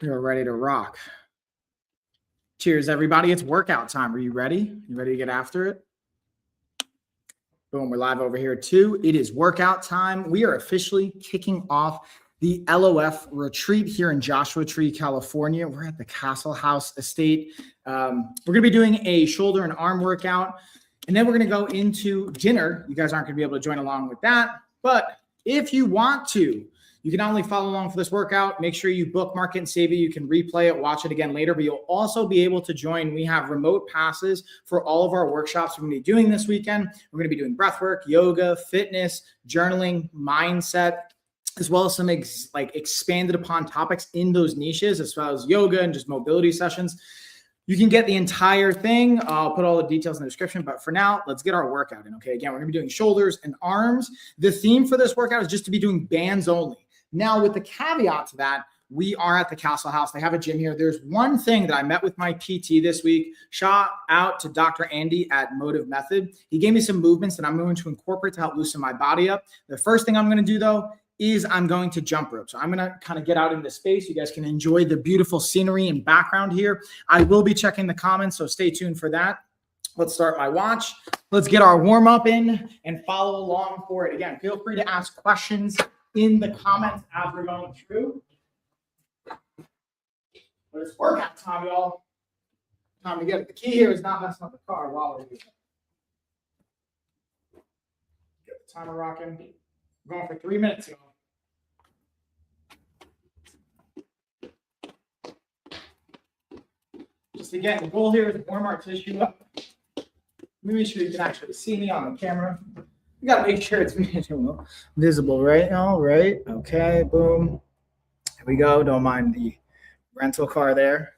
We are ready to rock. Cheers, everybody. It's workout time. Are you ready? You ready to get after it? Boom, we're live over here too. It is workout time. We are officially kicking off the LOF retreat here in Joshua Tree, California. We're at the Castle House Estate. We're going to be doing a shoulder and arm workout, and then we're going to go into dinner. You guys aren't going to be able to join along with that, but if you want to, you can not only follow along for this workout, make sure you bookmark it and save it. You can replay it, watch it again later, but you'll also be able to join. We have remote passes for all of our workshops we're going to be doing this weekend. We're going to be doing breathwork, yoga, fitness, journaling, mindset, as well as some expanded upon topics in those niches, as well as yoga and just mobility sessions. You can get the entire thing. I'll put all the details in the description, but for now, let's get our workout in, okay? Again, we're gonna be doing shoulders and arms. The theme for this workout is just to be doing bands only. Now, with the caveat to that, we are at the Castle House. They have a gym here. There's one thing that I met with my PT this week. Shout out to Dr. Andy at Motive Method. He gave me some movements that I'm going to incorporate to help loosen my body up. The first thing I'm gonna do though, is I'm going to jump rope. So I'm going to kind of get out in this space. You guys can enjoy the beautiful scenery and background here. I will be checking the comments, so stay tuned for that. Let's start my watch. Let's get our warm up in and follow along for it. Again, feel free to ask questions in the comments as we're going through. But it's workout time, y'all. Time to get it. The key here is not messing up the car while we're using it. Get the timer rocking. We're going for 3 minutes, y'all. Just again, the goal here is to warm our tissue up. Make sure you can actually see me on the camera. You gotta make sure it's visible, right? All right. Okay. Boom. Here we go. Don't mind the rental car there.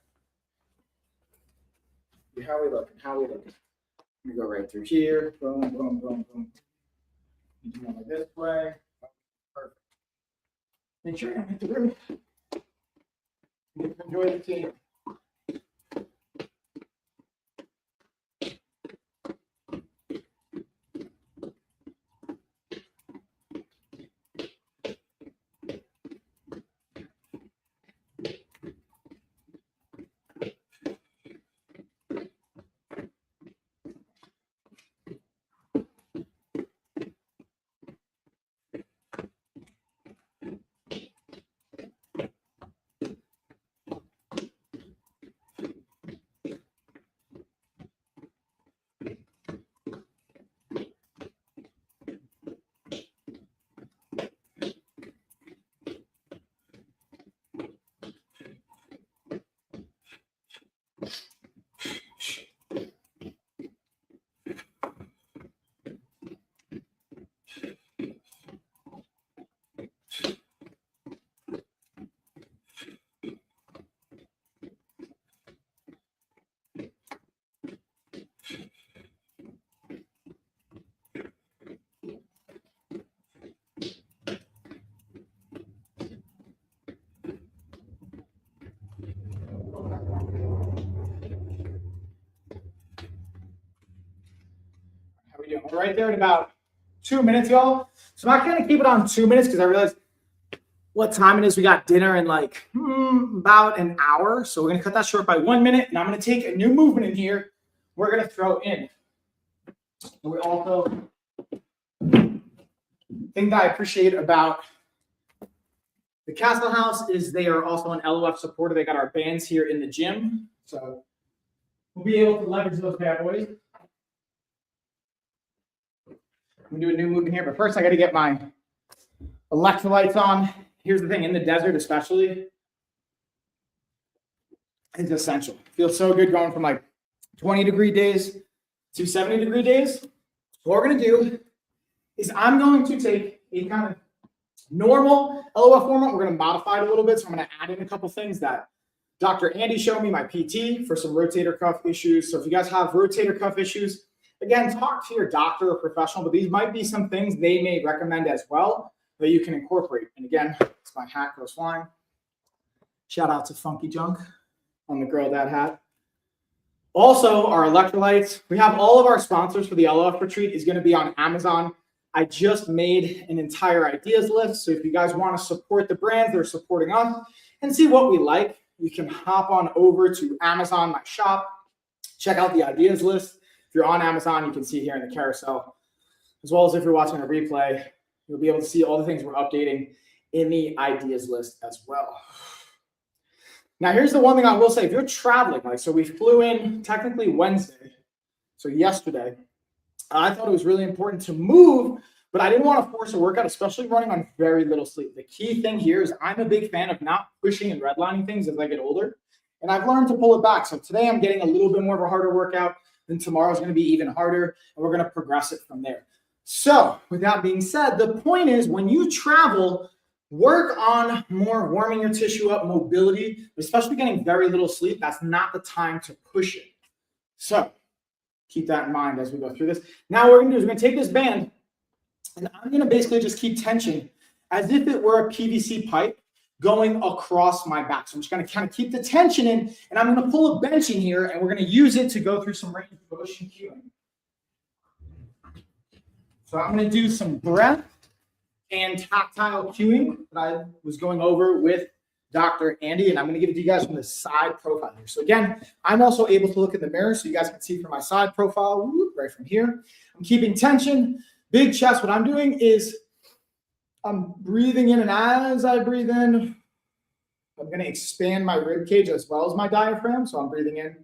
How are we looking? How are we looking? We go right through here. Boom, boom, boom, boom. You do it this way. Perfect. Make sure you hit the roof. Enjoy the team. We're right there in about 2 minutes, y'all. So I'm not going to keep it on 2 minutes because I realized what time it is. We got dinner in like about an hour. So we're going to cut that short by 1 minute. And I'm going to take a new movement in here. We're going to throw in. We also thing that I appreciate about the Castle House is they are also an LOF supporter. They got our bands here in the gym. So we'll be able to leverage those bad boys. I'm gonna do a new movement here, but first I got to get my electrolytes on. Here's the thing, in the desert especially, it's essential. It feels so good going from like 20-degree days to 70-degree days. What we're gonna do is I'm going to take a kind of normal LOF format. We're gonna modify it a little bit, so I'm gonna add in a couple things that Dr. Andy showed me, my PT, for some rotator cuff issues. So if you guys have rotator cuff issues, again, talk to your doctor or professional, but these might be some things they may recommend as well that you can incorporate. And again, it's my hat goes flying. Shout out to Funky Junk on the Girl Dad hat. Also, our electrolytes. We have all of our sponsors for the LOF retreat is going to be on Amazon. I just made an entire ideas list. So if you guys want to support the brands, they're supporting us and see what we like. you can hop on over to Amazon, my shop, check out the ideas list. If you're on Amazon, you can see it here in the carousel, as well as if you're watching a replay, you'll be able to see all the things we're updating in the ideas list as well. Now, here's the one thing I will say. If you're traveling, like, so we flew in technically Wednesday, so yesterday, I thought it was really important to move, but I didn't want to force a workout, especially running on very little sleep. The key thing here is I'm a big fan of not pushing and redlining things as I get older, and I've learned to pull it back. So today I'm getting a little bit more of a harder workout, then tomorrow's going to be even harder, and we're going to progress it from there. So with that being said, the point is when you travel, work on more warming your tissue up, mobility, especially getting very little sleep. That's not the time to push it. So keep that in mind as we go through this. Now what we're gonna do is we're gonna take this band and I'm gonna basically just keep tension as if it were a PVC pipe going across my back. So I'm just gonna kind of keep the tension in and I'm gonna pull a bench in here and we're gonna use it to go through some range of motion cueing. So I'm gonna do some breath and tactile cueing that I was going over with Dr. Andy, and I'm going to give it to you guys from the side profile here. So again, I'm also able to look in the mirror so you guys can see from my side profile, right from here. I'm keeping tension, big chest. What I'm doing is I'm breathing in, and as I breathe in, I'm going to expand my rib cage as well as my diaphragm. So I'm breathing in,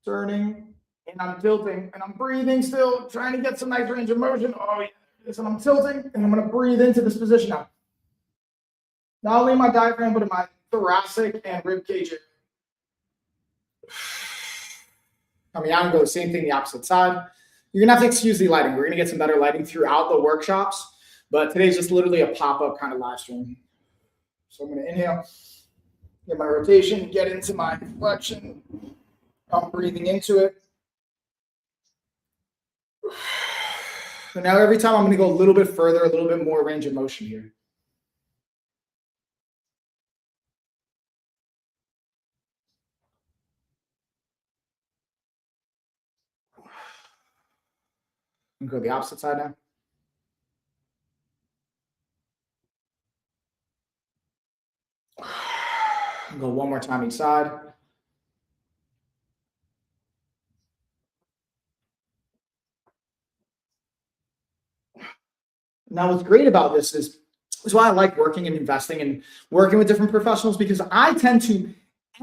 turning, and I'm tilting, and I'm breathing still, trying to get some nice range of motion. Oh, yeah. And I'm tilting, and I'm going to breathe into this position now. Not only my diaphragm, but in my thoracic and rib cage. I mean, I'm going to go the same thing the opposite side. You're going to have to excuse the lighting. We're going to get some better lighting throughout the workshops, but today's just literally a pop-up kind of live stream. So I'm going to inhale, get my rotation, get into my flexion. I'm breathing into it. So now every time I'm going to go a little bit further, a little bit more range of motion here. I'm going to go the opposite side now. I'll go one more time each side. Now, what's great about this is why I like working and investing and working with different professionals, because I tend to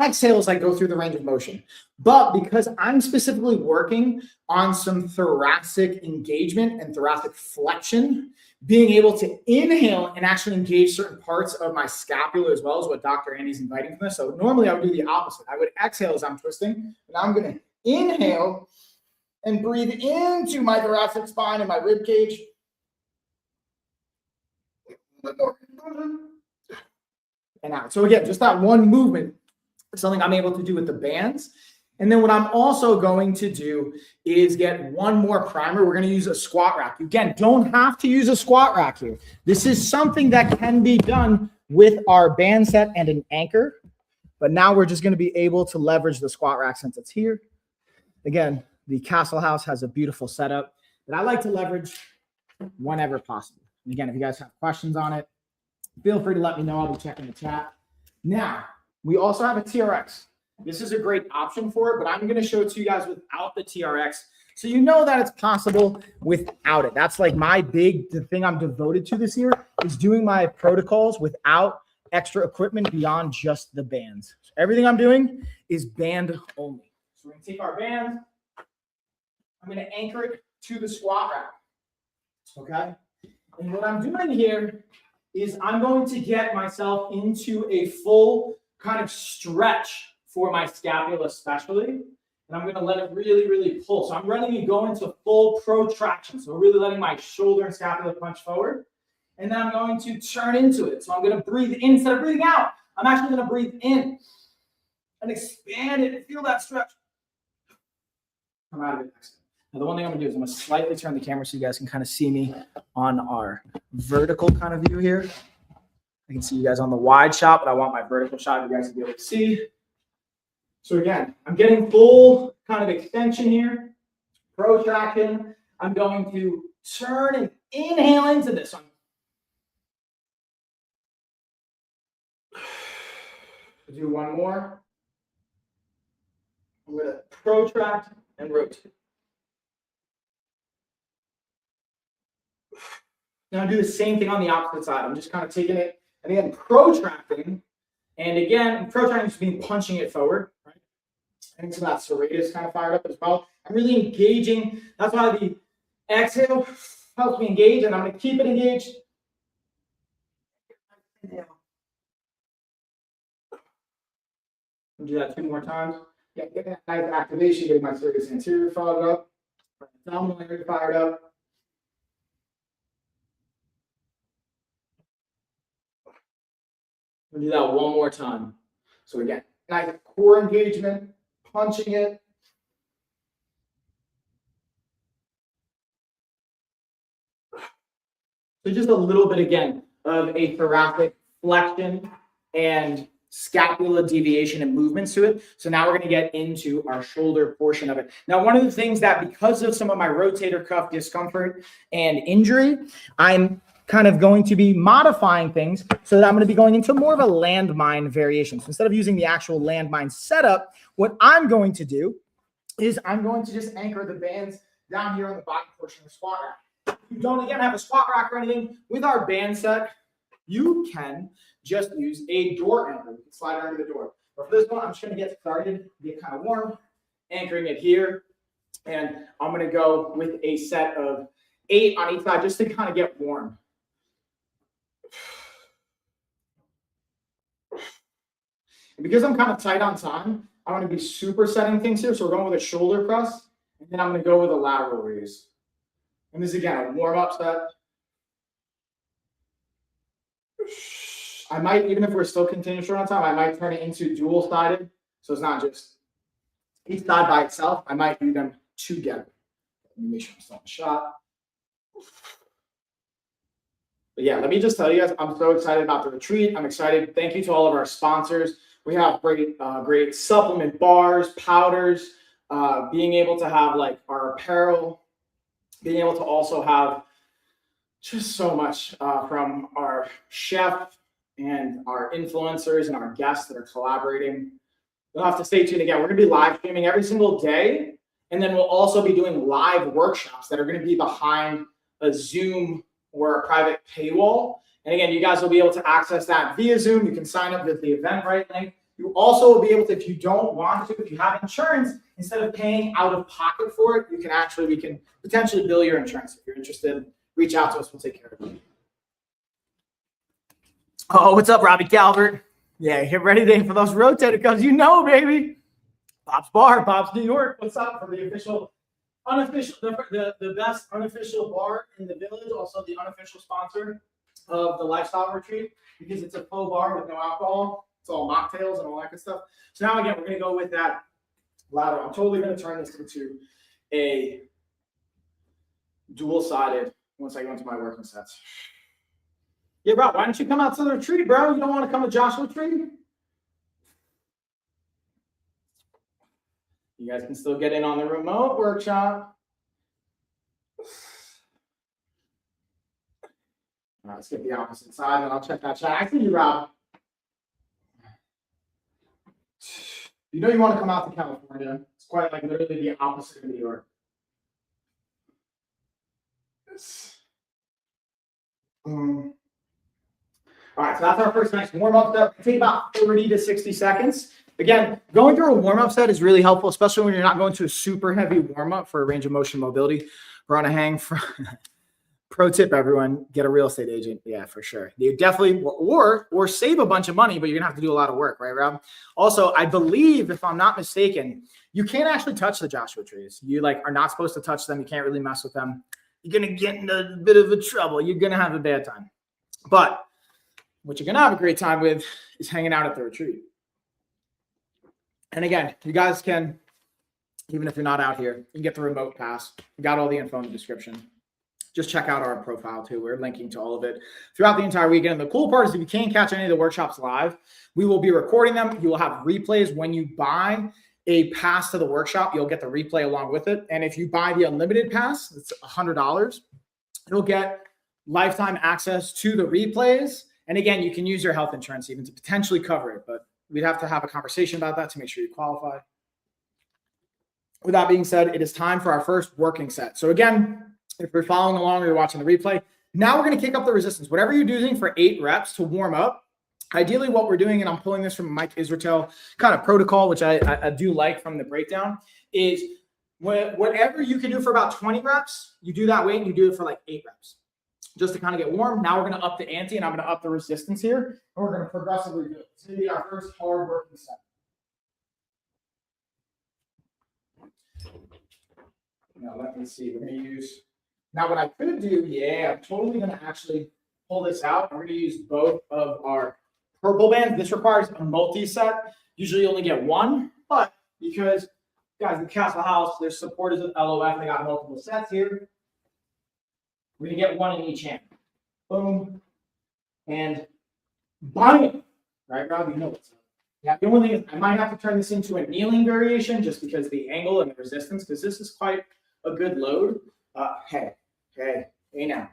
exhale as I go through the range of motion. But because I'm specifically working on some thoracic engagement and thoracic flexion, being able to inhale and actually engage certain parts of my scapula as well is what Dr. Andy's inviting from this. So normally I would do the opposite. I would exhale as I'm twisting, and I'm going to inhale and breathe into my thoracic spine and my rib cage. And out. So again, just that one movement is something I'm able to do with the bands. And then what I'm also going to do is get one more primer. We're going to use a squat rack. Again, don't have to use a squat rack here. This is something that can be done with our band set and an anchor. But now we're just going to be able to leverage the squat rack since it's here. Again, the Castle House has a beautiful setup that I like to leverage whenever possible. And again, if you guys have questions on it, feel free to let me know. I'll be checking the chat. Now, we also have a TRX. This is a great option for it, but I'm going to show it to you guys without the TRX. So you know that it's possible without it. That's like the thing I'm devoted to this year is doing my protocols without extra equipment beyond just the bands. So everything I'm doing is band only. So we're going to take our band. I'm going to anchor it to the squat rack. Okay? And what I'm doing here is I'm going to get myself into a full kind of stretch for my scapula especially. And I'm going to let it really, really pull. So I'm letting it go into full protraction. So really letting my shoulder and scapula punch forward. And then I'm going to turn into it. So I'm going to breathe in instead of breathing out. I'm actually going to breathe in and expand it and feel that stretch. Come out of it next. Now, the one thing I'm going to do is I'm going to slightly turn the camera so you guys can kind of see me on our vertical kind of view here. I can see you guys on the wide shot, but I want my vertical shot you guys to be able to see. So again, I'm getting full kind of extension here, protraction. I'm going to turn and inhale into this one. So do one more. I'm going to protract and rotate. Now do the same thing on the opposite side. I'm just kind of taking it and again protracting. And again, protracting just means punching it forward, right? And so that serratus kind of fired up as well. I'm really engaging. That's why the exhale helps me engage, and I'm going to keep it engaged. I'll do that 2 more times. Yeah, get that nice activation, getting my serratus anterior fired up, abdominal area fired up. We'll do that 1 more time. So again, nice core engagement, punching it. So just a little bit again of a thoracic flexion and scapula deviation and movements to it. So now we're going to get into our shoulder portion of it. Now, one of the things that because of some of my rotator cuff discomfort and injury, I'm kind of going to be modifying things so that I'm going to be going into more of a landmine variation. So instead of using the actual landmine setup, what I'm going to do is I'm going to just anchor the bands down here on the bottom portion of the squat rack. If you don't, again, have a squat rack or anything, with our band set, you can just use a door anchor. You can slide it under the door. But for this one, I'm just going to get started, get kind of warm, anchoring it here. And I'm going to go with a set of 8 on each side just to kind of get warm. And because I'm kind of tight on time, I'm going to be supersetting things here. So we're going with a shoulder press, and then I'm going to go with a lateral raise. And this is, again, a warm-up set. I might, even if we're still continuing short on time, I might turn it into dual-sided. So it's not just each side by itself. I might do them together. Let me make sure I'm still in the shot. But yeah, let me just tell you guys, I'm so excited about the retreat. I'm excited. Thank you to all of our sponsors. We have great supplement bars, powders, being able to have like our apparel, being able to also have just so much from our chef and our influencers and our guests that are collaborating. You'll have to stay tuned again. We're going to be live streaming every single day. And then we'll also be doing live workshops that are going to be behind a Zoom or a private paywall. And again, you guys will be able to access that via Zoom. You can sign up with the Eventbrite link. You also will be able to, if you don't want to, if you have insurance, instead of paying out of pocket for it, we can potentially bill your insurance. If you're interested, reach out to us. We'll take care of it. Oh, what's up, Robbie Calvert? Yeah, get ready for those rotator cuffs. You know, baby. Bob's Bar, Bob's New York. What's up for the unofficial, the best unofficial bar in the village, also the unofficial sponsor of the lifestyle retreat, because it's a faux bar with no alcohol. It's all mocktails and all that good stuff. So now again, we're going to go with that lateral. I'm totally going to turn this into a dual-sided once I go into my working sets. Yeah, bro, why don't you come out to the retreat, bro? You don't want to come to Joshua Tree? You guys can still get in on the remote workshop. All right, let's get the opposite side, and I'll check that chat. I see you, Rob. You know you want to come out to California. It's quite like literally the opposite of New York. Yes. All right, so that's our first nice warm-up step. Take about 30 to 60 seconds. Again, going through a warm-up set is really helpful, especially when you're not going to a super heavy warm-up for a range of motion mobility. We're on a hang for pro tip, everyone, get a real estate agent. Yeah, for sure. You definitely, or save a bunch of money, but you're gonna have to do a lot of work, right, Rob? Also, I believe, if I'm not mistaken, you can't actually touch the Joshua trees. You are not supposed to touch them. You can't really mess with them. You're gonna get into a bit of a trouble. You're gonna have a bad time. But what you're gonna have a great time with is hanging out at the retreat. And again, you guys can, even if you're not out here, you can get the remote pass. We got all the info in the description. Just check out our profile too. We're linking to all of it throughout the entire weekend. And the cool part is if you can't catch any of the workshops live, we will be recording them. You will have replays. When you buy a pass to the workshop, you'll get the replay along with it. And if you buy the unlimited pass, it's $100. You'll get lifetime access to the replays. And again, you can use your health insurance even to potentially cover it, but we'd have to have a conversation about that to make sure you qualify. With that being said, it is time for our first working set. So again, if you're following along or you're watching the replay, now we're going to kick up the resistance. Whatever you're using for 8 reps to warm up, ideally what we're doing, and I'm pulling this from Mike Israetel kind of protocol, which I do like from the breakdown, is whatever you can do for about 20 reps, you do that weight and you do it for like 8 reps. Just to kind of get warm. Now we're going to up the ante and I'm going to up the resistance here. And we're going to progressively do it. It's going to be our first hard working set. Now let me see. We're going to use, now what I could do, I'm totally going to actually pull this out. We're going to use both of our purple bands. This requires a multi-set. Usually you only get one, but because guys in Castle House, there's supporters of LOF, they got multiple sets here. We're going to get one in each hand. Boom. And bang. Right, Rob? You know what's up. Yeah, the only thing is I might have to turn this into a kneeling variation just because the angle and the resistance, because this is quite a good load. Hey now.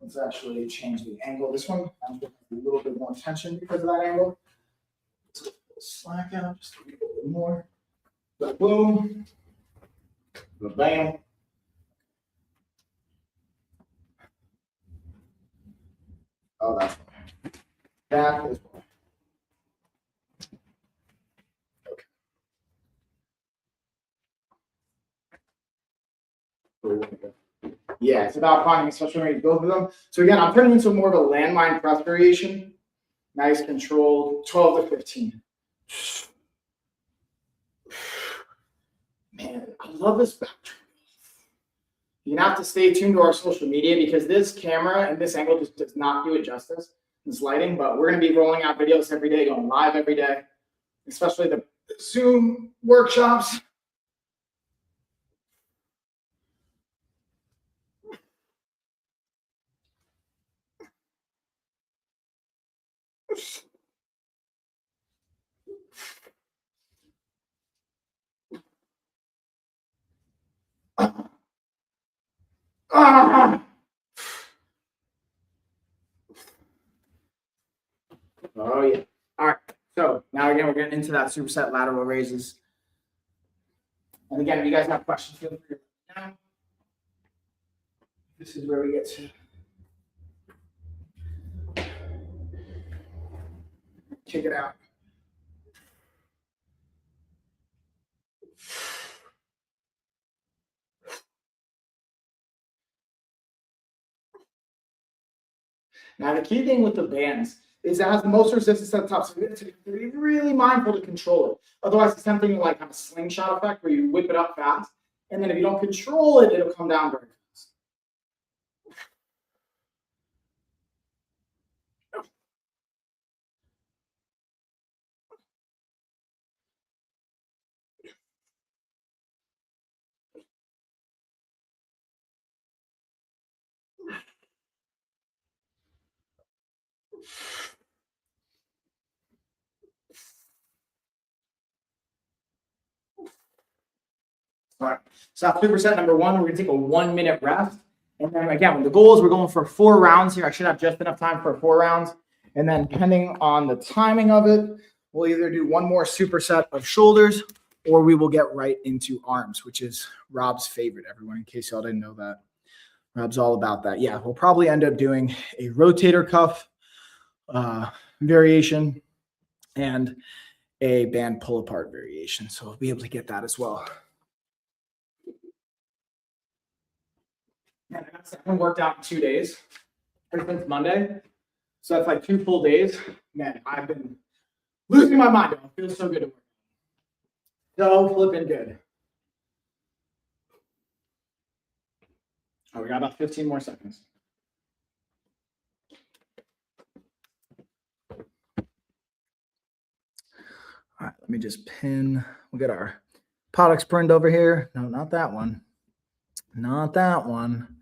Let's actually change the angle. This one, I'm getting a little bit more tension because of that angle. Let's slack out just a little bit more. Boom. Bam. Oh, that's one. That is one. Okay. Yeah, it's about finding especially when you both of them. So again, I'm turning into more of a landmine press variation. Nice controlled, 12 to 15. Man, I love this back. You're gonna have to stay tuned to our social media because this camera and this angle just does not do it justice. This lighting, but we're gonna be rolling out videos every day, going live every day, especially the Zoom workshops. Oh yeah. All right. So now again, we're getting into that superset lateral raises. And again, if you guys have questions, feel free to let me know. This is where we get to kick it out. Now, the key thing with the bands is it has the most resistance at the top. So you have to be really mindful to control it. Otherwise, it's something like have a slingshot effect where you whip it up fast. And then if you don't control it, it'll come down very fast. All right. So superset number 1, we're going to take a 1-minute rest. And then again, the goal is we're going for 4 rounds here. I should have just enough time for 4 rounds. And then depending on the timing of it, we'll either do one more superset of shoulders or we will get right into arms, which is Rob's favorite, everyone, in case y'all didn't know that. Rob's all about that. Yeah, we'll probably end up doing a rotator cuff variation and a band pull apart variation. So we'll be able to get that as well. Man, I haven't worked out in 2 days. Since Monday. So that's like 2 full days. Man, I've been losing my mind. It feels so good to work. So flipping good. Oh, we got about 15 more seconds. All right, let me just pin. We got our products pinned over here. No, not that one. Not that one.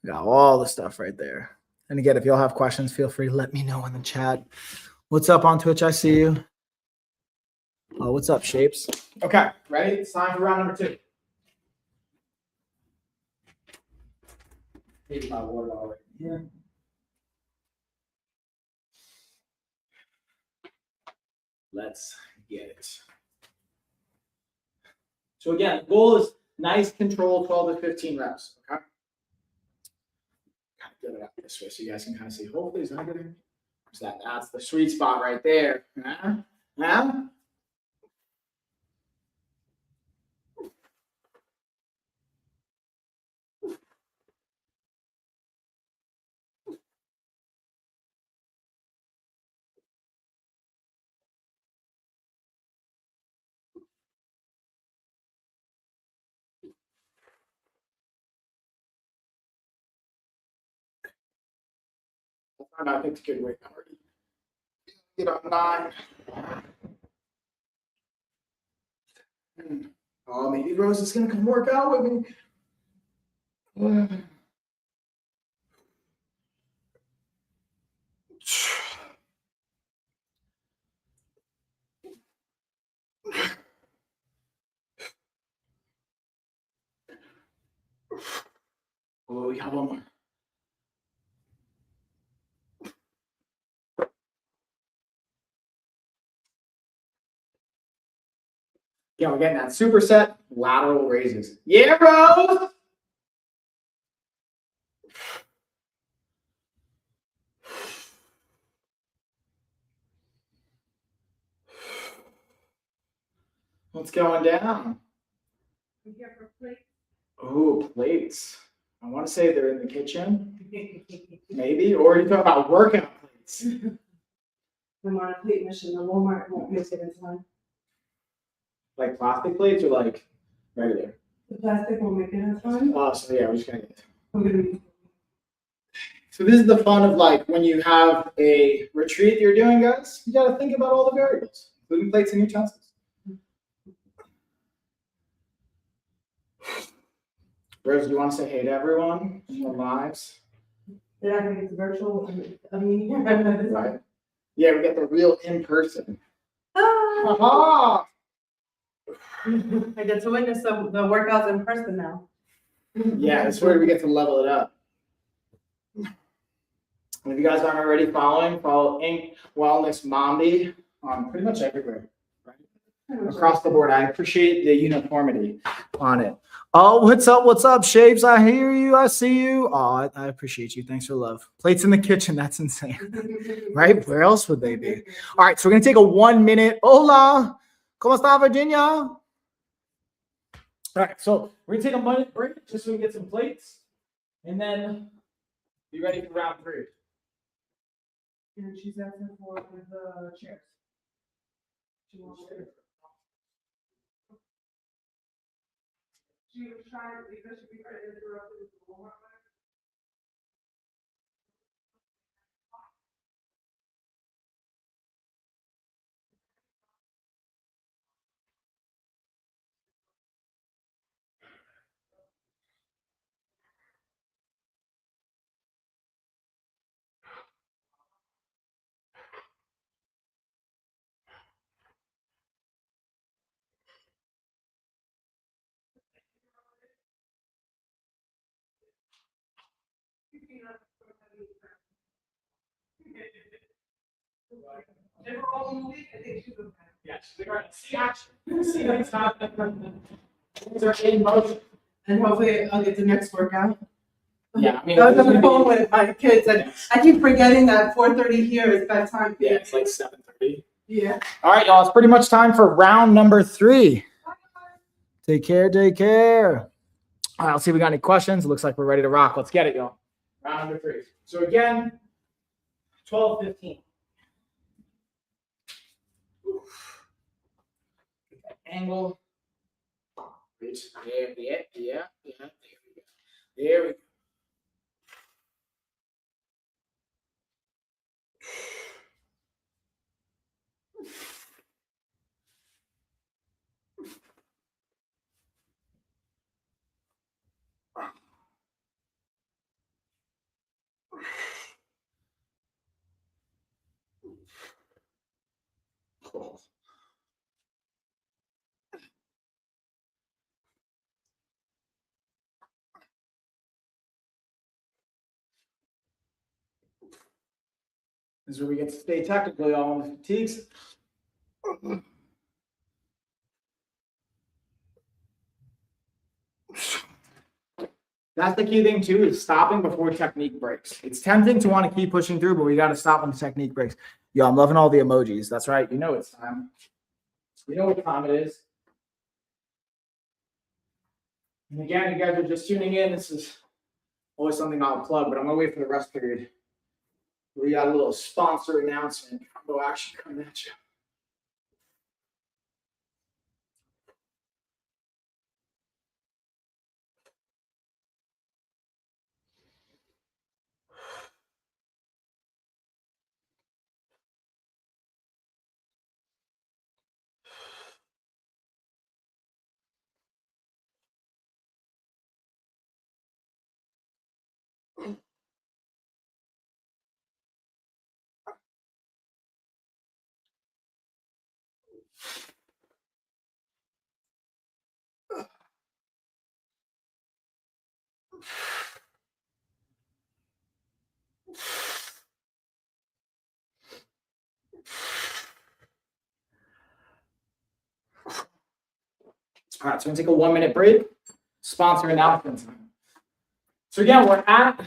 We got all the stuff right there. And again, if y'all have questions, feel free to let me know in the chat. What's up on Twitch? I see you. Oh, what's up, Shapes? Okay, ready? It's time for round number 2. Here's my water bottle right here. Let's get it. So again, the goal is nice control, 12 to 15 reps. Okay. Kind of get it up this way so you guys can kind of see. Hopefully, is that good? That's the sweet spot right there. Yeah. I think it's a good weight already. Get on 9. Oh, maybe Rose is gonna come work out with me. Oh, we have one more. Yeah, we're getting that superset lateral raises. Yeah, Rose. What's going down? Oh, plates. I want to say they're in the kitchen. Maybe. Or you talk about workout plates. I'm on a plate mission. The Walmart won't make it in time. Like plastic plates or like regular? The plastic won't make it in time. Oh, so yeah, we're just gonna get it. I'm gonna be. So this is the fun of like when you have a retreat you're doing, guys. You got to think about all the variables, including plates and utensils. Rose, do you want to say hey to everyone in their lives? Did I think it's virtual? Right. Yeah, we got the real in person. Ah. I get to witness the workouts in person now. Yeah, it's where we get to level it up. And if you guys aren't already following, follow Ink Wellness Mombi on pretty much everywhere, right? Across the board. I appreciate the uniformity on it. Oh, what's up? What's up, Shapes? I hear you. I see you. Oh, I appreciate you. Thanks for love. Plates in the kitchen. That's insane. Right? Where else would they be? All right. So we're going to take a 1 minute. Hola. ¿Cómo está, Virginia? All right. So we're going to take a minute break just so we can get some plates and then be ready for round 3. And she's asking for the chairs. She wants chairs. She was trying because she be ready to interrupt the Walmart. Yes, they're going to see action. See what's happening. Things are in motion. And hopefully I'll get the next workout. Yeah, I mean, I was on the phone with my kids and I keep forgetting that 4:30 here is bedtime. Yeah, it's like 7:30. Yeah. All right, y'all. It's pretty much time for round number 3. Take care. Take care. All right, let's see if we got any questions. It looks like we're ready to rock. Let's get it, y'all. Round number 3. So again, 12, 15. Angle. Reach. Yeah. There we go. There we go. Cool. This is where we get to stay technical, y'all, on the fatigues. That's the key thing too, is stopping before technique breaks. It's tempting to want to keep pushing through, but we got to stop when the technique breaks. Yo, I'm loving all the emojis. That's right. You know it's time. You know what time it is. And again, you guys are just tuning in. This is always something I'll plug, but I'm gonna wait for the rest period. We got a little sponsor announcement. Combo action coming at you. All right, so we're gonna take a 1-minute break. Sponsor announcement time. So again, we're at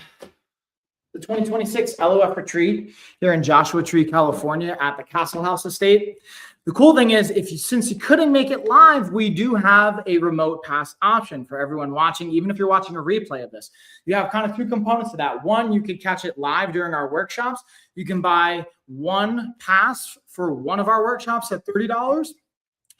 the 2026 LOF retreat here in Joshua Tree, California at the Castle House Estate. The cool thing is, since you couldn't make it live, we do have a remote pass option for everyone watching. Even if you're watching a replay of this, you have kind of 2 components to that. One, you could catch it live during our workshops. You can buy 1 pass for one of our workshops at $30,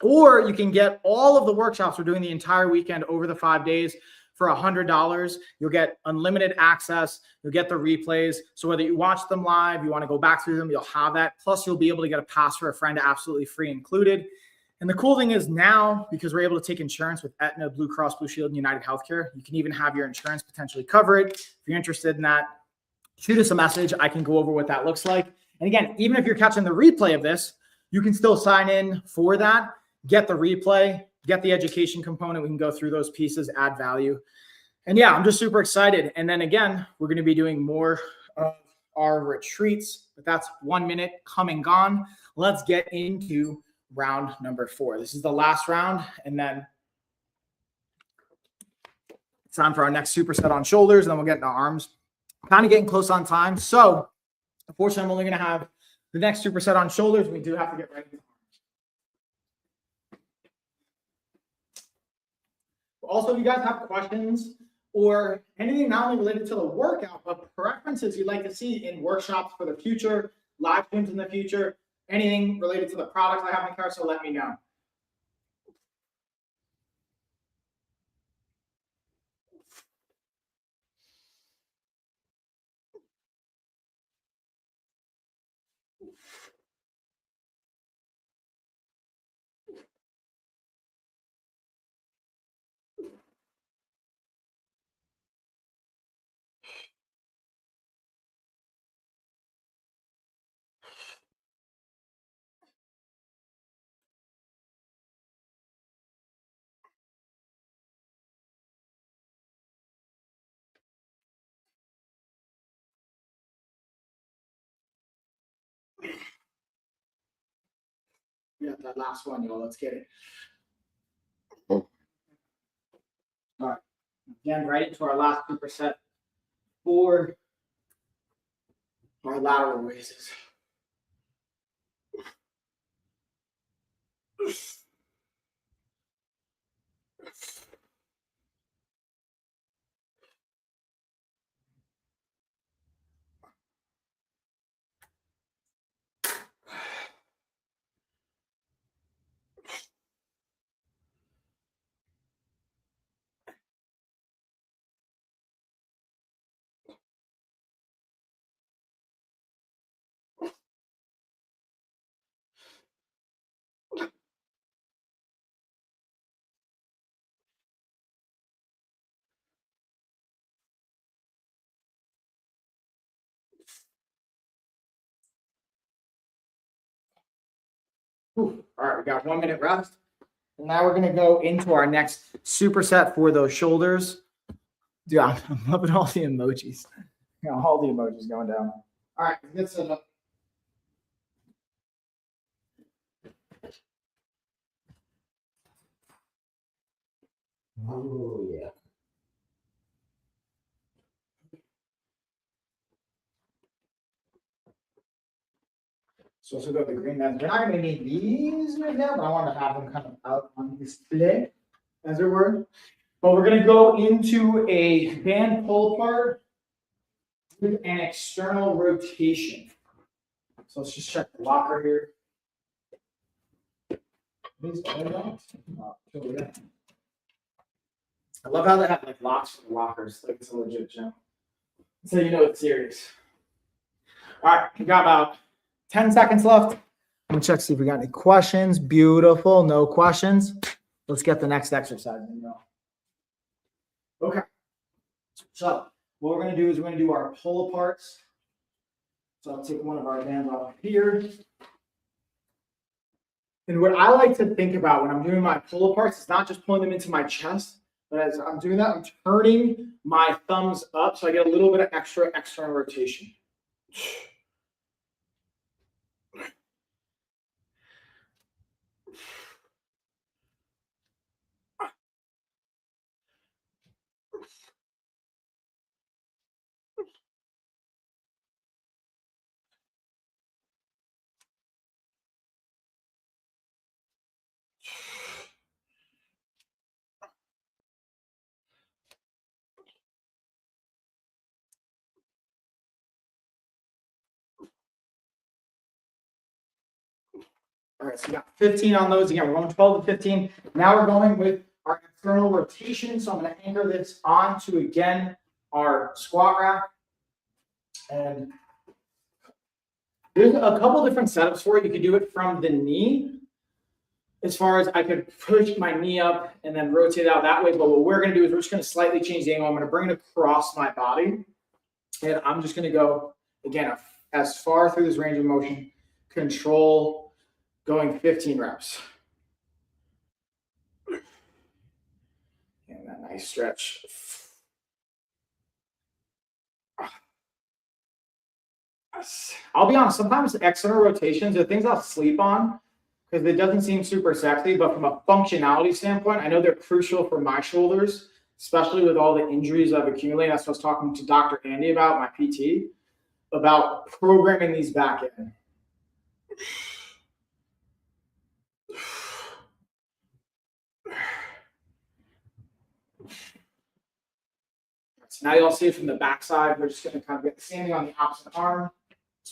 or you can get all of the workshops we're doing the entire weekend over the 5 days for $100. You'll get unlimited access. You'll get the replays. So whether you watch them live, you want to go back through them, you'll have that. Plus, you'll be able to get a pass for a friend absolutely free included. And the cool thing is now, because we're able to take insurance with Aetna, Blue Cross Blue Shield, and United Healthcare, you can even have your insurance potentially cover it. If you're interested in that, shoot us a message. I can go over what that looks like. And again, even if you're catching the replay of this, you can still sign in for that, get the replay, get the education component. We can go through those pieces, add value. And yeah, I'm just super excited. And then again, we're going to be doing more of our retreats, but that's 1 minute come and gone. Let's get into round number 4. This is the last round. And then it's time for our next superset on shoulders. And then we'll get into arms. Kind of getting close on time. So unfortunately, I'm only going to have the next superset on shoulders. We do have to get ready. Also, if you guys have questions or anything not only related to the workout, but preferences you'd like to see in workshops for the future, live streams in the future, anything related to the products I have in the car, so let me know. Yeah, that last one, y'all. Let's get it. All right. Again, right into our last superset for our lateral raises. All right, we got 1 minute rest. And now we're going to go into our next superset for those shoulders. Dude, I'm loving all the emojis. You know, all the emojis going down. All right, let's set up. Oh, yeah. So also got the green bands. We're not going to need these right now, but I want to have them kind of out on display, as it were. But we're going to go into a band pull apart with an external rotation. So let's just check the locker here. I love how they have like locks for the lockers. Like it's a legit gym. So you know it's serious. All right, we got about 10 seconds left. I'm gonna check see if we got any questions. Beautiful, no questions. Let's get the next exercise. Okay. So what we're gonna do is we're gonna do our pull aparts. So I'll take one of our bands off here. And what I like to think about when I'm doing my pull aparts is not just pulling them into my chest, but as I'm doing that, I'm turning my thumbs up so I get a little bit of extra external rotation. All right, so we got 15 on those. Again, we're going 12 to 15. Now we're going with our external rotation. So I'm going to anchor this onto, again, our squat rack. And there's a couple different setups for it. You can do it from the knee. As far as I could push my knee up and then rotate it out that way. But what we're going to do is we're just going to slightly change the angle. I'm going to bring it across my body. And I'm just going to go, again, as far through this range of motion, control, going 15 reps. And that nice stretch. I'll be honest, sometimes external rotations are things I'll sleep on because it doesn't seem super sexy, but from a functionality standpoint, I know they're crucial for my shoulders, especially with all the injuries I've accumulated. That's what I was talking to Dr. Andy about, my PT, about programming these back in. So now you'll see it from the backside. We're just going to kind of get the same thing on the opposite arm.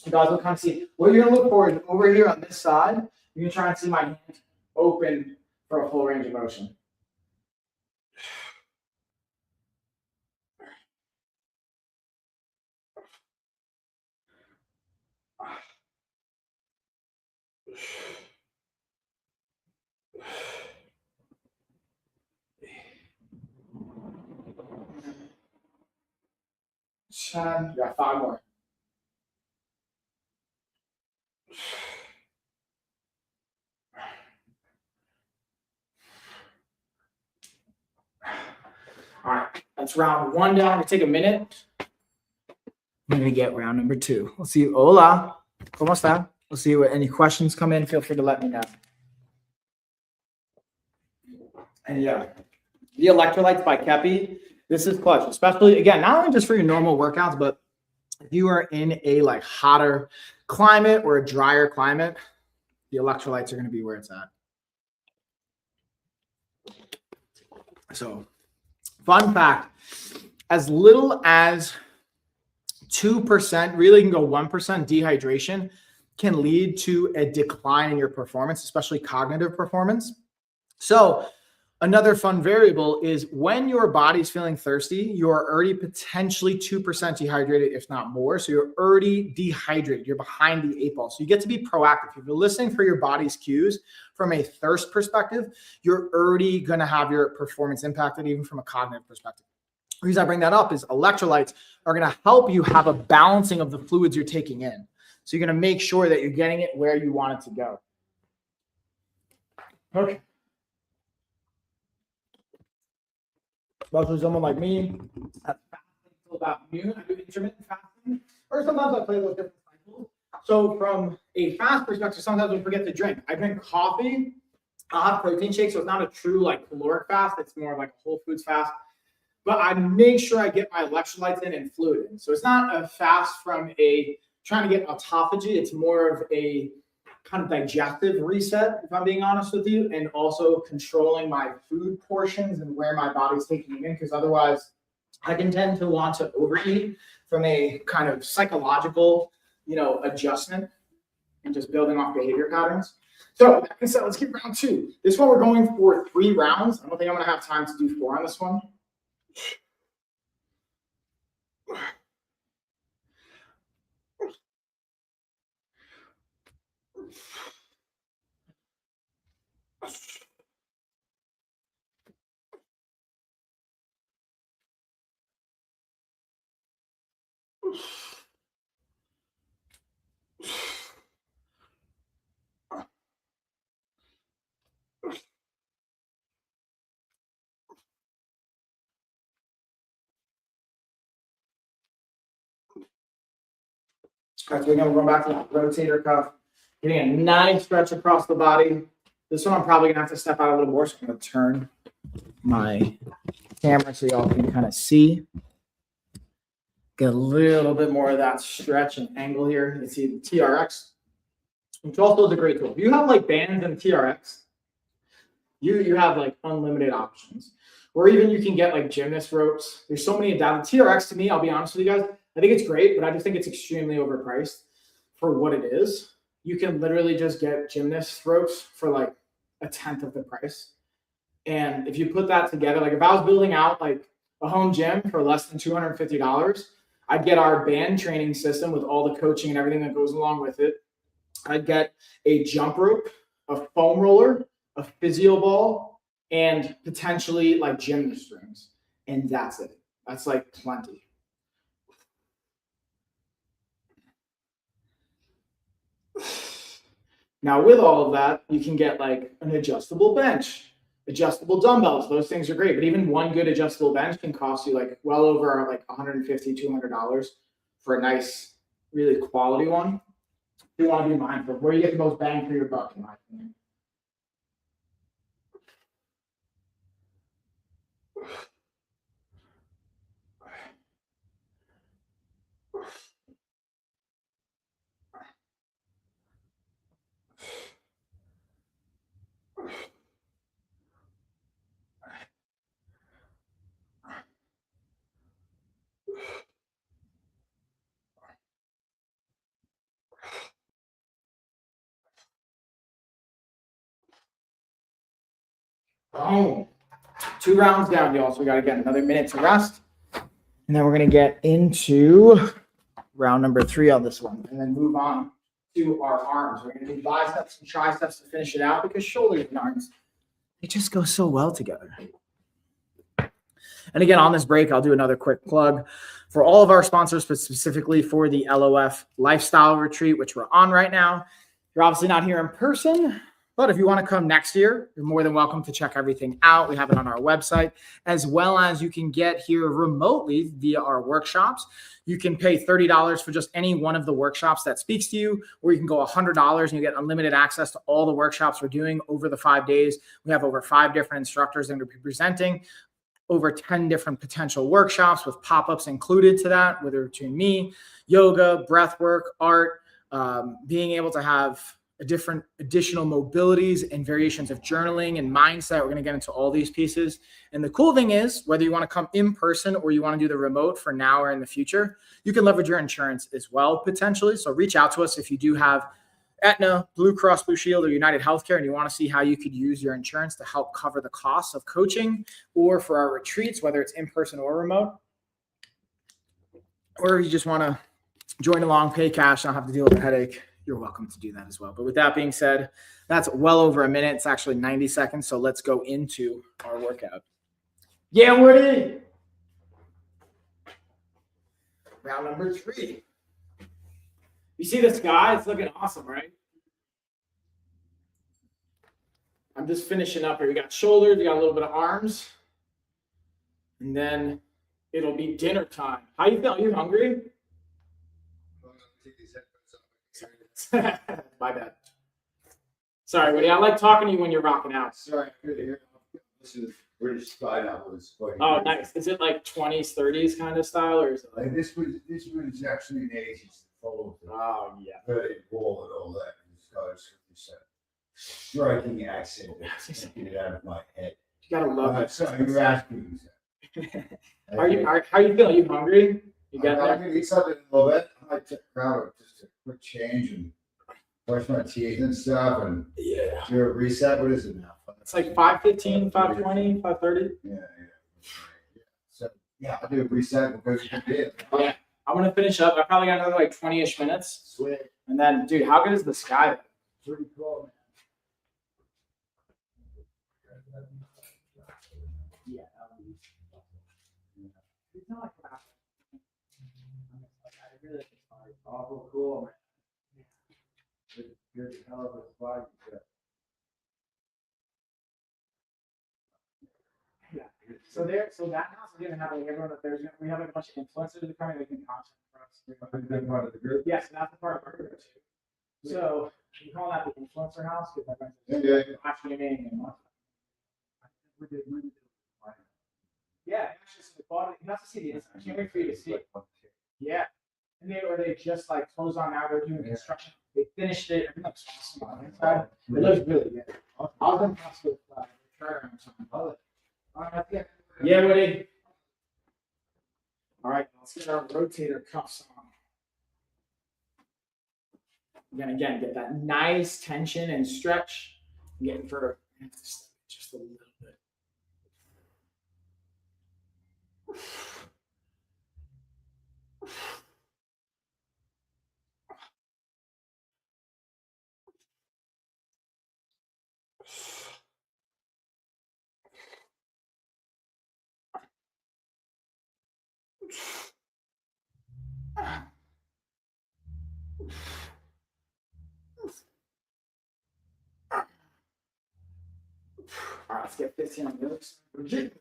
You guys will kind of see what you're going to look for is over here on this side. You can try and see my hand open for a full range of motion. You got 5 more. All right, that's round 1 down. We take a minute. I'm gonna get round number 2. We'll see. Hola, ¿cómo está? We'll see what any questions come in. Feel free to let me know. And yeah, the electrolytes by Kepi. This is clutch, especially again, not only just for your normal workouts, but if you are in a like hotter climate or a drier climate, the electrolytes are going to be where it's at. So, fun fact, as little as 2%, really can go 1% dehydration can lead to a decline in your performance, especially cognitive performance. So another fun variable is when your body's feeling thirsty, you're already potentially 2% dehydrated, if not more. So you're already dehydrated. You're behind the 8 ball. So you get to be proactive. If you're listening for your body's cues from a thirst perspective, you're already going to have your performance impacted, even from a cognitive perspective. The reason I bring that up is electrolytes are going to help you have a balancing of the fluids you're taking in. So you're going to make sure that you're getting it where you want it to go. Okay. Especially someone like me, that's fasting until about noon. I do intermittent fasting, or sometimes I play those different cycles. So from a fast perspective, sometimes we forget to drink. I drink coffee I'll have protein shakes, so it's not a true like caloric fast. It's more of like a whole foods fast. But I make sure I get my electrolytes in and fluid in. So it's not a fast from a trying to get autophagy. It's more of a kind of digestive reset, if I'm being honest with you, and also controlling my food portions and where my body's taking it in, because otherwise I can tend to want to overeat from a kind of psychological, adjustment and just building off behavior patterns. So that being said, let's keep round 2. This one we're going for 3 rounds. I don't think I'm gonna have time to do 4 on this one. All right, so again, we're going back to that rotator cuff, getting a nice stretch across the body. This one I'm probably gonna have to step out a little more, so I'm gonna turn my camera so y'all can kind of see. Get a little bit more of that stretch and angle here. You can see the TRX, which also is a great tool. If you have like bands and TRX, you have like unlimited options. Or even you can get like gymnast ropes. There's so many adapted. TRX to me, I'll be honest with you guys, I think it's great, but I just think it's extremely overpriced for what it is. You can literally just get gymnast ropes for like 1/10 of the price. And if you put that together, like if I was building out like a home gym for less than $250, I'd get our band training system with all the coaching and everything that goes along with it. I'd get a jump rope, a foam roller, a physio ball, and potentially like gymnast rings. And that's it. That's like plenty. Now with all of that, you can get like an adjustable bench, adjustable dumbbells. Those things are great, but even one good adjustable bench can cost you like well over like $150, $200 for a nice, really quality one. You want to be mindful of where you get the most bang for your buck, in my opinion. Boom. 2 rounds down, y'all. So we got to get another minute to rest. And then we're going to get into round number 3 on this one, and then move on to our arms. We're going to do biceps and triceps to finish it out, because shoulders and arms, they just go so well together. And again, on this break, I'll do another quick plug for all of our sponsors, but specifically for the LOF Lifestyle Retreat, which we're on right now. You're obviously not here in person, but if you want to come next year, you're more than welcome to check everything out. We have it on our website, as well as you can get here remotely via our workshops. You can pay $30 for just any one of the workshops that speaks to you, or you can go $100 and you get unlimited access to all the workshops we're doing over the 5 days. We have over 5 different instructors that will be presenting, over 10 different potential workshops with pop-ups included to that, whether between me, yoga, breathwork, art, being able to have different additional mobilities and variations of journaling and mindset. We're going to get into all these pieces. And the cool thing is, whether you want to come in person or you want to do the remote for now or in the future, you can leverage your insurance as well, potentially. So reach out to us if you do have Aetna, Blue Cross Blue Shield, or United Healthcare, and you want to see how you could use your insurance to help cover the costs of coaching, or for our retreats, whether it's in person or remote, or you just want to join along, pay cash, not have to deal with a headache, you're welcome to do that as well. But with that being said, that's well over a minute. It's actually 90 seconds. So let's go into our workout. Yeah, Woody. Round number 3. You see the sky? It's looking awesome, right? I'm just finishing up here. We got shoulders, we got a little bit of arms, and then it'll be dinner time. How you feel? Are you hungry? My bad. Sorry, Woody. I like talking to you when you're rocking out. Sorry, I couldn't hear. This is British style. Was quite Oh, good. nice. Is it like 20s, 30s kind of style, or is it like? Like this was actually an 80s follow Oh, yeah. very ball and all that. It's got a striking accent that can't get it out of my head. You gotta love it. So you're asking me. How are you feeling? You hungry? You got I'm there? gonna eat something a little bit. I might take a crowd just a quick change and brush my teeth and stuff and do a reset. What is it now? It's like 5:15, 5:20, 5:30. Yeah. So yeah, I'll do a reset because you did. Yeah. I'm gonna finish up. I probably got another like 20-ish minutes. Sweet. And then, dude, how good is the sky? Pretty cool, Yeah. It's not like that. I really think it's awful cool, man. Good hell of a spot. Yeah. So that house is gonna have like everyone that we have like a bunch of influencers that are coming making content for us. I've been part of the group. Yes, that's the part of our group too. So we call that the influencer house because Yeah. live streaming and whatnot. Yeah, actually, so the bottom, you have to see the inside. I can't wait for you to see it. Yeah. And they just like closed on now. They're doing construction. They finished it. Everything looks awesome on the inside. It looks really good. I was impressed with the turnaround time. Yeah, Woody. All right, let's get our rotator cuffs on. Again, get that nice tension and stretch. Getting for just a little bit. All right, let's get 15 on the other side.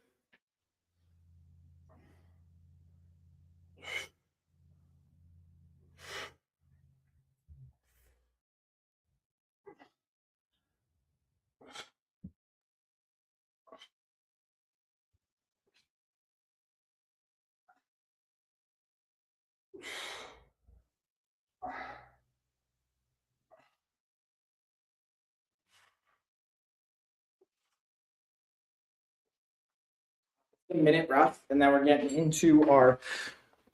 Minute breath, and then we're getting into our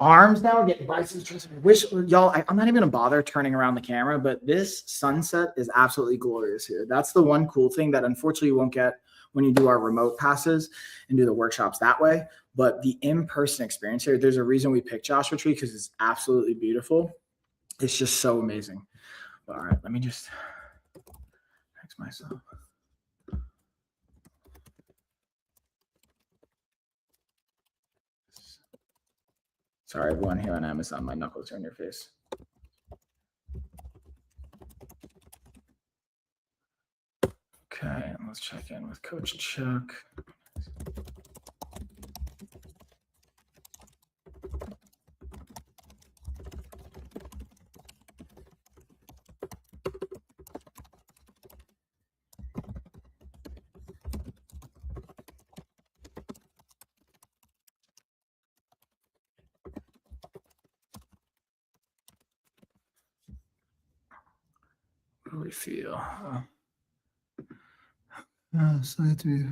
arms now. We're getting biceps, triceps. I wish y'all, I'm not even gonna bother turning around the camera, but this sunset is absolutely glorious here. That's the one cool thing that unfortunately you won't get when you do our remote passes and do the workshops that way. But the in-person experience here, there's a reason we picked Joshua Tree because it's absolutely beautiful. It's just so amazing. But, all right, let me just fix myself. Sorry, everyone here on Amazon, my knuckles are in your face. Okay, let's check in with Coach Chuck. What do we feel? So to be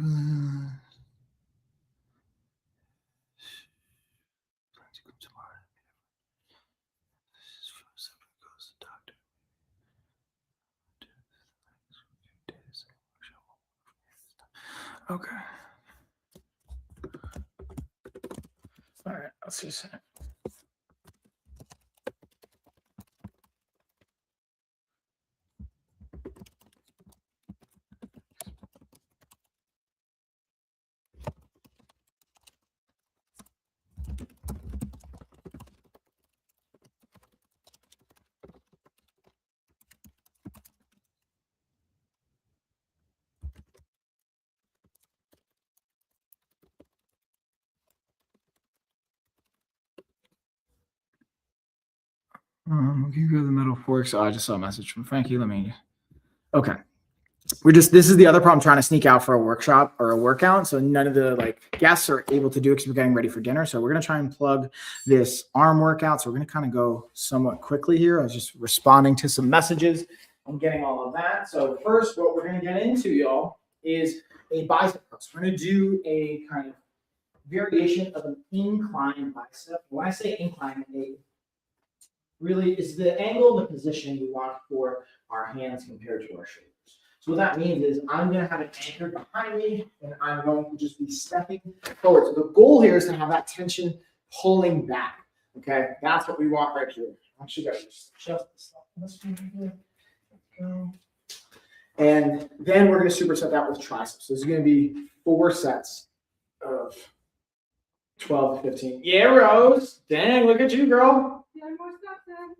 okay. All right, let's just. Can you grab the metal forks? Oh, I just saw a message from Frankie. Okay. this is the other problem, trying to sneak out for a workshop or a workout. So none of the like guests are able to do it because we're getting ready for dinner. So we're going to try and plug this arm workout. So we're going to kind of go somewhat quickly here. I was just responding to some messages. I'm getting all of that. So first, what we're going to get into, y'all, is a bicep press. We're going to do a kind of variation of an incline bicep. When I say incline, it really is the angle, the position we want for our hands compared to our shoulders. So what that means is I'm going to have it anchored behind me, and I'm going to just be stepping forward. So the goal here is to have that tension pulling back. Okay, that's what we want right here. Actually, got to just this one here. Go. And then we're going to superset that with triceps. So this is going to be 4 sets of 12 to 15. Yeah, Rose. Dang, look at you, girl. Yeah, more stuff then.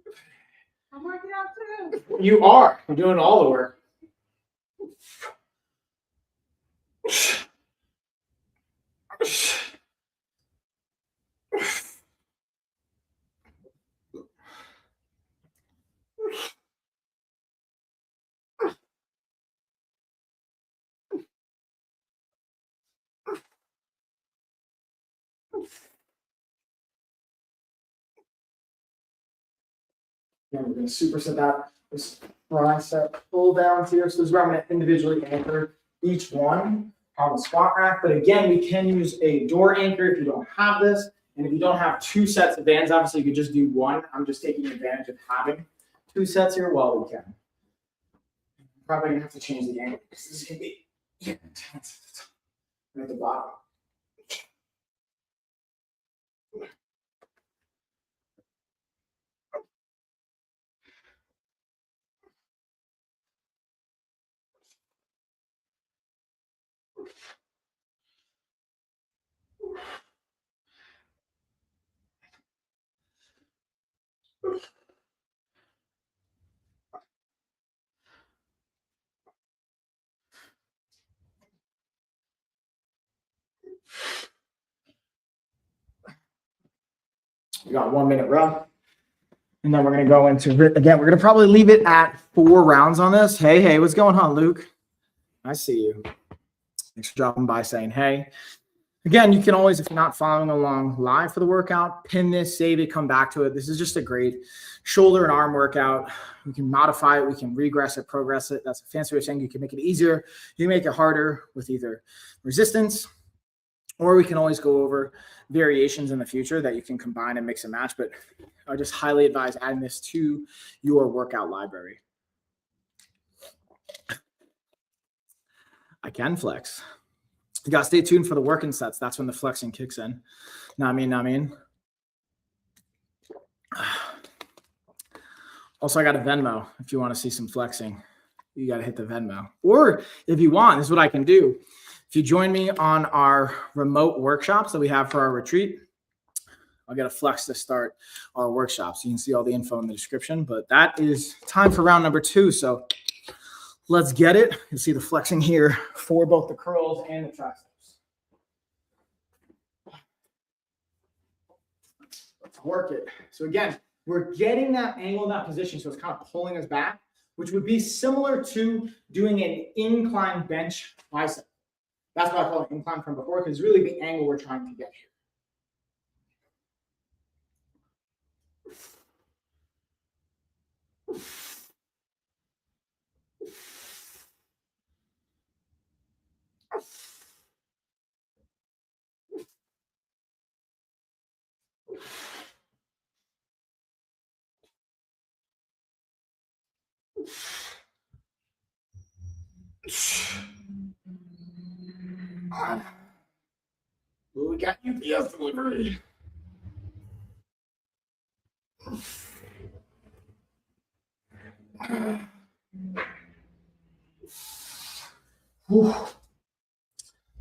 I'm working out too. You are. You're doing all the work. And we're going to superset that this tricep pull downs here. So this is where I'm going to individually anchor each one on the squat rack. But again, we can use a door anchor if you don't have this. And if you don't have 2 sets of bands, obviously you could just do 1. I'm just taking advantage of having 2 sets here while we can. Probably going to have to change the angle because this is going to be intense at the bottom. We got 1 minute run. And then we're going to go into, again, we're going to probably leave it at 4 rounds on this. Hey, what's going on, Luke? I see you. Thanks for dropping by saying, hey. Again, you can always, if you're not following along live for the workout, pin this, save it, come back to it. This is just a great shoulder and arm workout. We can modify it. We can regress it, progress it. That's a fancy way of saying you can make it easier. You can make it harder with either resistance, or we can always go over variations in the future that you can combine and mix and match. But I just highly advise adding this to your workout library. I can flex. You got to stay tuned for the working sets. That's when the flexing kicks in. Not mean. Also, I got a Venmo if you want to see some flexing. You got to hit the Venmo. Or if you want, this is what I can do. If you join me on our remote workshops that we have for our retreat, I'll get a flex to start our workshops. You can see all the info in the description, but that is time for round number 2. So let's get it. You'll see the flexing here for both the curls and the triceps. Let's work it. So again, we're getting that angle in that position, so it's kind of pulling us back, which would be similar to doing an incline bench bicep. That's what I call an incline from before, because it's really the angle we're trying to get here. We got UPS delivery.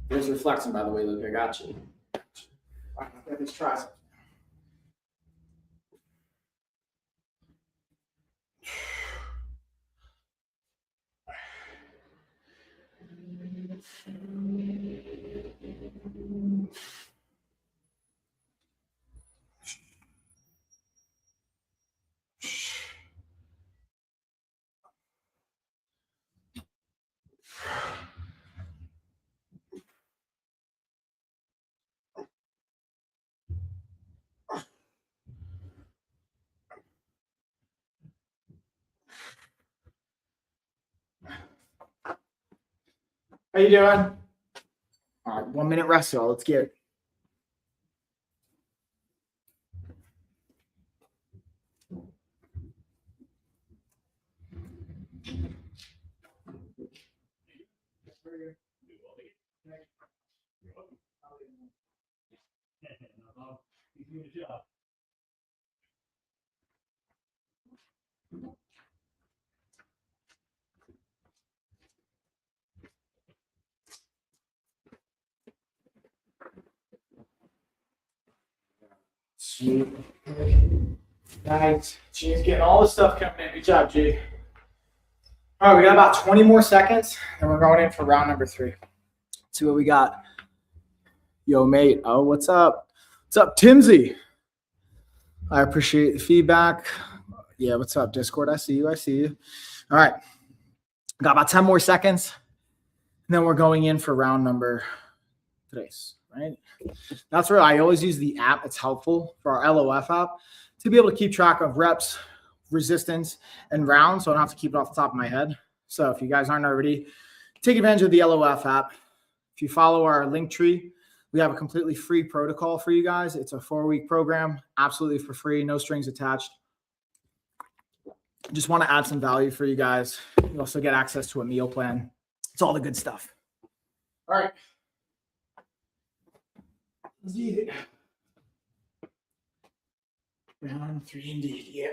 There's your flexing, by the way, Luke. I got you. All right, let's try some. How you doing? All right, 1 minute rest, y'all. Let's get it. Sweet. Nice. G's getting all the stuff coming in. Good job, G. All right, we got about 20 more seconds, and we're going in for round number 3. Let's see what we got. Yo, mate. Oh, what's up? What's up, Timsy? I appreciate the feedback. Yeah, what's up, Discord? I see you. I see you. All right. Got about 10 more seconds, and then we're going in for round number 3, right? That's where I always use the app. It's helpful for our LOF app to be able to keep track of reps, resistance, and rounds, so I don't have to keep it off the top of my head. So if you guys aren't already, take advantage of the LOF app. If you follow our link tree, we have a completely free protocol for you guys. It's a 4-week program, absolutely for free, no strings attached. Just want to add some value for you guys. You also get access to a meal plan. It's all the good stuff. All right. Let's eat it. Round 3 indeed, yeah.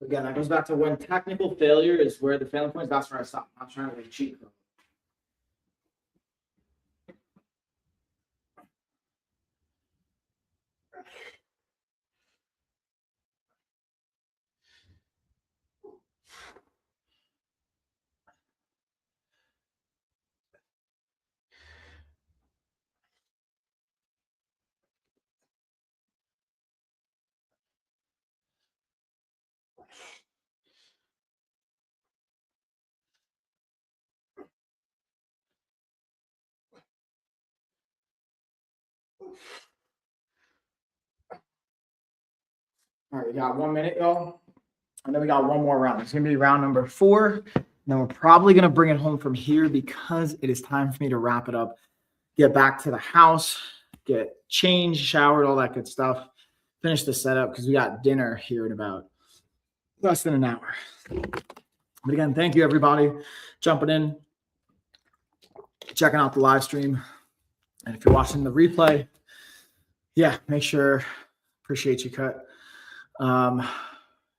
Again, that goes back to when technical failure is where the failing point is. That's where I stop. I'm not trying to like cheat. All right, we got 1 minute, y'all. And then we got one more round. It's going to be round number 4. And then we're probably going to bring it home from here because it is time for me to wrap it up, get back to the house, get changed, showered, all that good stuff. Finish the setup because we got dinner here in about less than an hour. But again, thank you, everybody, jumping in, checking out the live stream. And if you're watching the replay, yeah, make sure, appreciate you, Cut.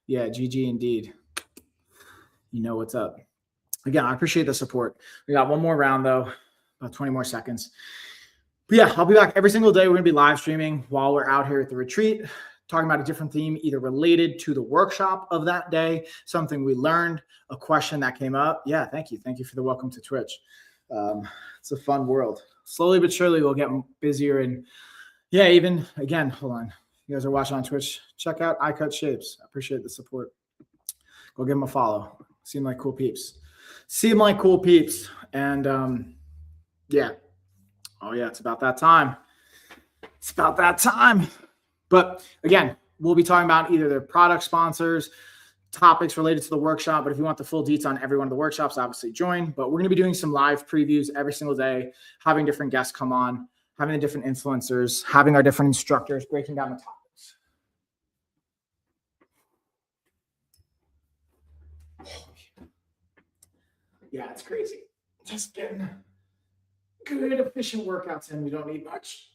Yeah, GG indeed. You know what's up. Again, I appreciate the support. We got one more round, though, about 20 more seconds. But yeah, I'll be back every single day. We're going to be live streaming while we're out here at the retreat, talking about a different theme, either related to the workshop of that day, something we learned, a question that came up. Yeah, thank you. Thank you for the welcome to Twitch. It's a fun world. Slowly but surely, we'll get busier. And yeah, even, again, hold on. You guys are watching on Twitch, check out I Cut Shapes. I appreciate the support. Go give them a follow. Seem like cool peeps. Seem like cool peeps. And yeah. Oh, yeah, it's about that time. It's about that time. But again, we'll be talking about either their product sponsors, topics related to the workshop. But if you want the full details on every one of the workshops, obviously join. But we're going to be doing some live previews every single day, having different guests come on, having the different influencers, having our different instructors, breaking down the topics. Yeah, it's crazy. Just getting good, efficient workouts in. We don't need much.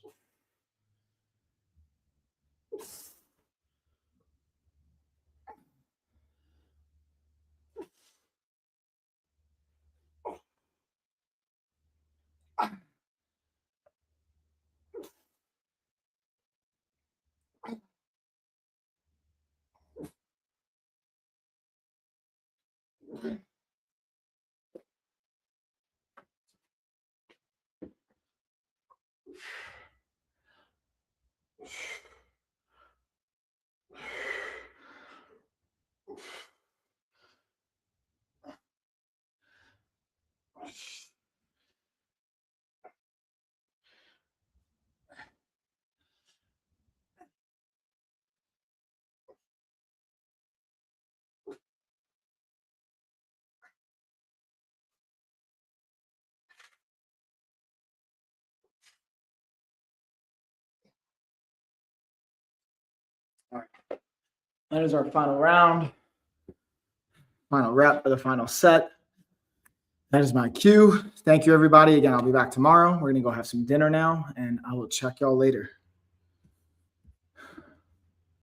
That is our final round. Final rep for the final set. That is my cue. Thank you, everybody. Again, I'll be back tomorrow. We're going to go have some dinner now, and I will check y'all later.